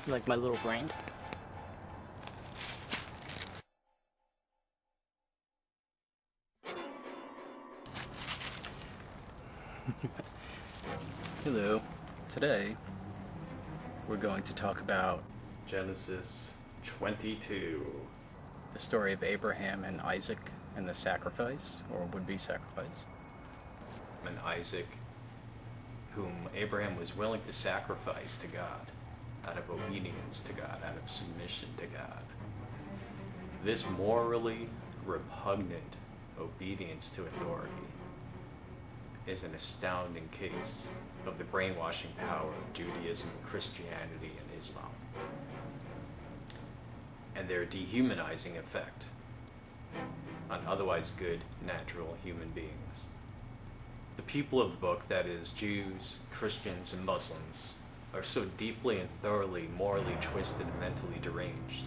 Like my little friend. Hello. Today, we're going to talk about Genesis 22. The story of Abraham and Isaac and the sacrifice, or would-be sacrifice. And Isaac, whom Abraham was willing to sacrifice to God, out of obedience to God, out of submission to God. This morally repugnant obedience to authority is an astounding case of the brainwashing power of Judaism, Christianity, and Islam, and their dehumanizing effect on otherwise good, natural human beings. The people of the book, that is, Jews, Christians, and Muslims, are so deeply and thoroughly morally twisted and mentally deranged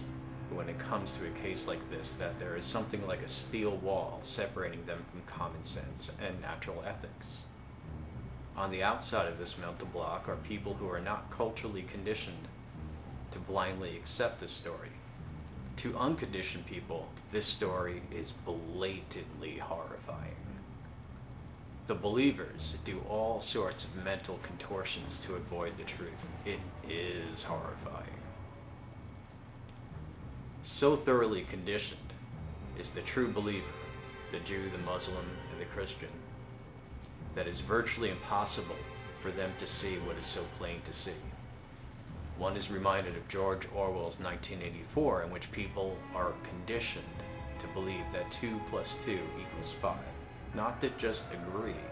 when it comes to a case like this that there is something like a steel wall separating them from common sense and natural ethics. On the outside of this mental block are people who are not culturally conditioned to blindly accept this story. To unconditioned people, this story is blatantly horrifying. The believers do all sorts of mental contortions to avoid the truth. It is horrifying. So thoroughly conditioned is the true believer, the Jew, the Muslim, and the Christian, that it's virtually impossible for them to see what is so plain to see. One is reminded of George Orwell's 1984, in which people are conditioned to believe that 2 + 2 = 5. Not to just agree,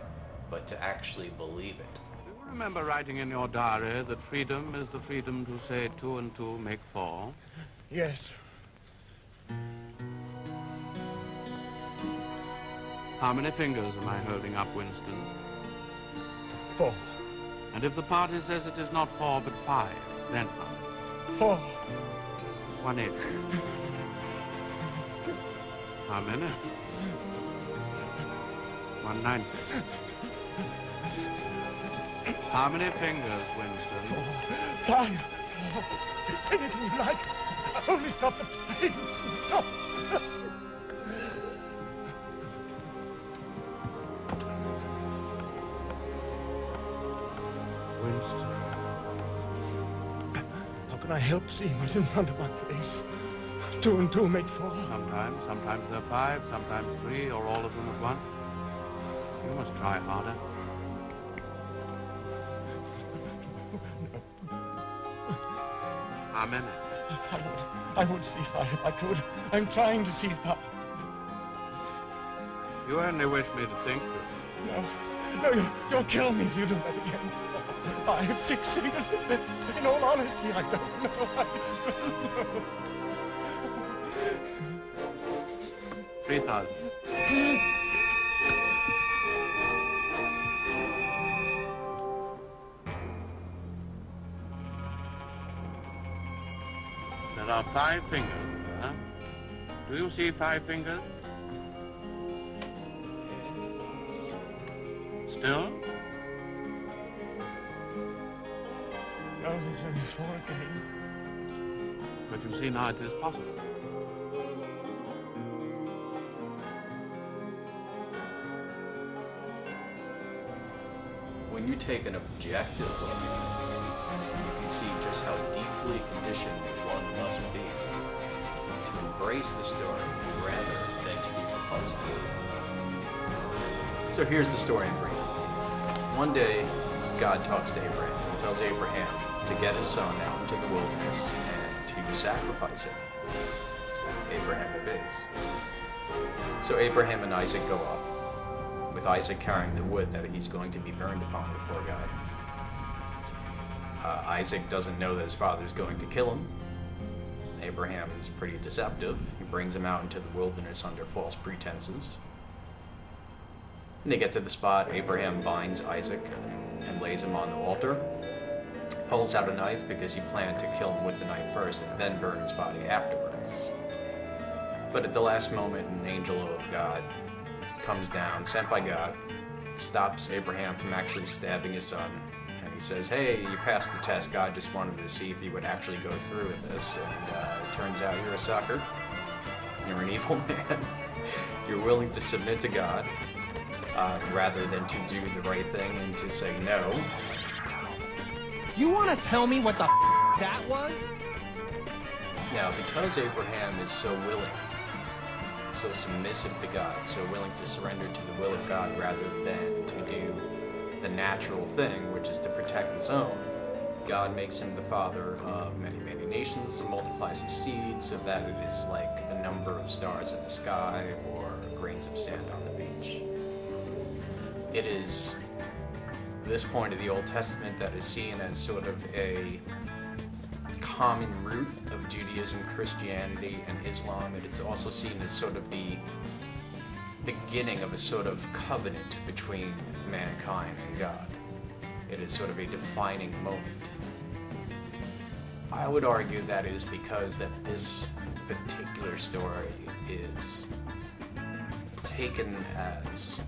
but to actually believe it. Do you remember writing in your diary that freedom is the freedom to say 2 and 2 make 4? Yes. How many fingers am I holding up, Winston? 4. And if the party says it is not 4 but 5, then how? 4. 1/8. How many? 1/9. How many fingers, Winston? 5. 4. Anything you like. Only stop the pain. Stop. Winston. How can I help seeing what's in front of my face? 2 and 2 make 4. Sometimes they're 5, sometimes 3, or all of them at once. You must try harder. How many? I would see 5 if I could. I'm trying to see 5. You only wish me to think. No, you'll kill me if you do that again. 5, 6 fingers. In all honesty, I don't know. 3,000. There are 5 fingers, huh? Do you see 5 fingers? Still? No, there's only 4 again. But you see now it is possible. When you take an objective look, you can see just how deeply conditioned one must be to embrace the story rather than to be repulsed by it. So here's the story in brief. One day, God talks to Abraham. He tells Abraham to get his son out into the wilderness and to sacrifice him. Abraham obeys. So Abraham and Isaac go off, with Isaac carrying the wood that he's going to be burned upon, the poor guy. Isaac doesn't know that his father's going to kill him. Abraham is pretty deceptive. He brings him out into the wilderness under false pretenses. And they get to the spot. Abraham binds Isaac and lays him on the altar. Pulls out a knife because he planned to kill him with the knife first and then burn his body afterwards. But at the last moment, an angel of God comes down, sent by God, stops Abraham from actually stabbing his son, and He says, hey, you passed the test. God just wanted to see if you would actually go through with this. And it turns out you're a sucker. You're an evil man. You're willing to submit to God rather than to do the right thing and to say no. You want to tell me what the that was? Now, because Abraham is so willing, so submissive to God, so willing to surrender to the will of God rather than to do the natural thing, which is to protect his own, God makes him the father of many, many nations and multiplies his seed so that it is like the number of stars in the sky or grains of sand on the beach. It is this point of the Old Testament that is seen as sort of a common root of Judaism, Christianity, and Islam, and it's also seen as sort of the beginning of a sort of covenant between mankind and God. It is sort of a defining moment. I would argue that it is because that this particular story is taken as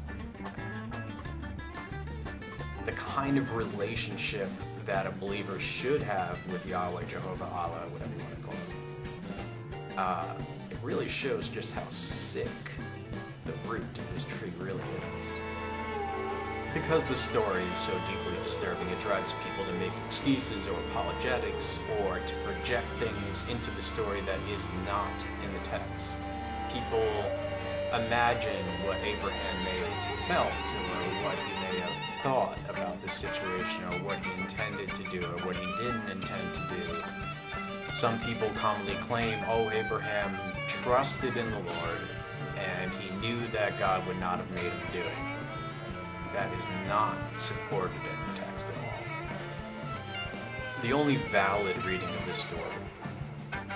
the kind of relationship that a believer should have with Yahweh, Jehovah, Allah, whatever you want to call it. It really shows just how sick the root of this tree really is. Because the story is so deeply disturbing, it drives people to make excuses or apologetics or to project things into the story that is not in the text. People imagine what Abraham may have felt or what he may have thought about the situation or what he intended to do or what he didn't intend to do. Some people commonly claim, oh, Abraham trusted in the Lord and he knew that God would not have made him do it. That is not supported in the text at all. The only valid reading of this story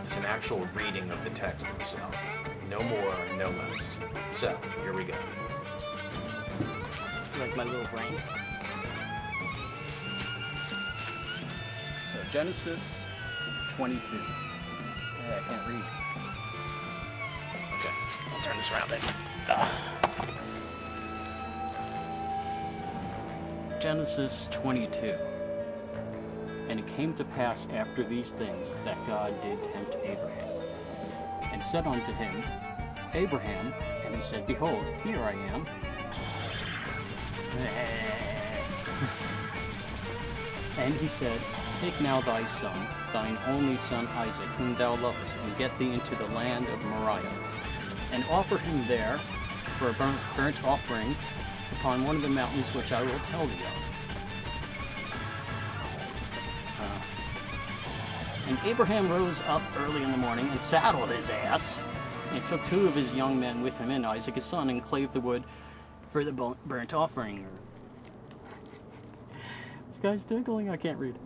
is an actual reading of the text itself. No more, no less. So, here we go. Like my little brain. So Genesis 22. Hey, I can't read. Okay, I'll turn this around then. Genesis 22. And it came to pass after these things that God did tempt Abraham, and said unto him, Abraham, and he said, Behold, here I am. And he said, Take now thy son, thine only son Isaac, whom thou lovest, and get thee into the land of Moriah, and offer him there for a burnt offering upon one of the mountains which I will tell thee of. And Abraham rose up early in the morning and saddled his ass, and took 2 of his young men with him and Isaac his son, and clave the wood for the burnt offering. This guy's tickling, I can't read.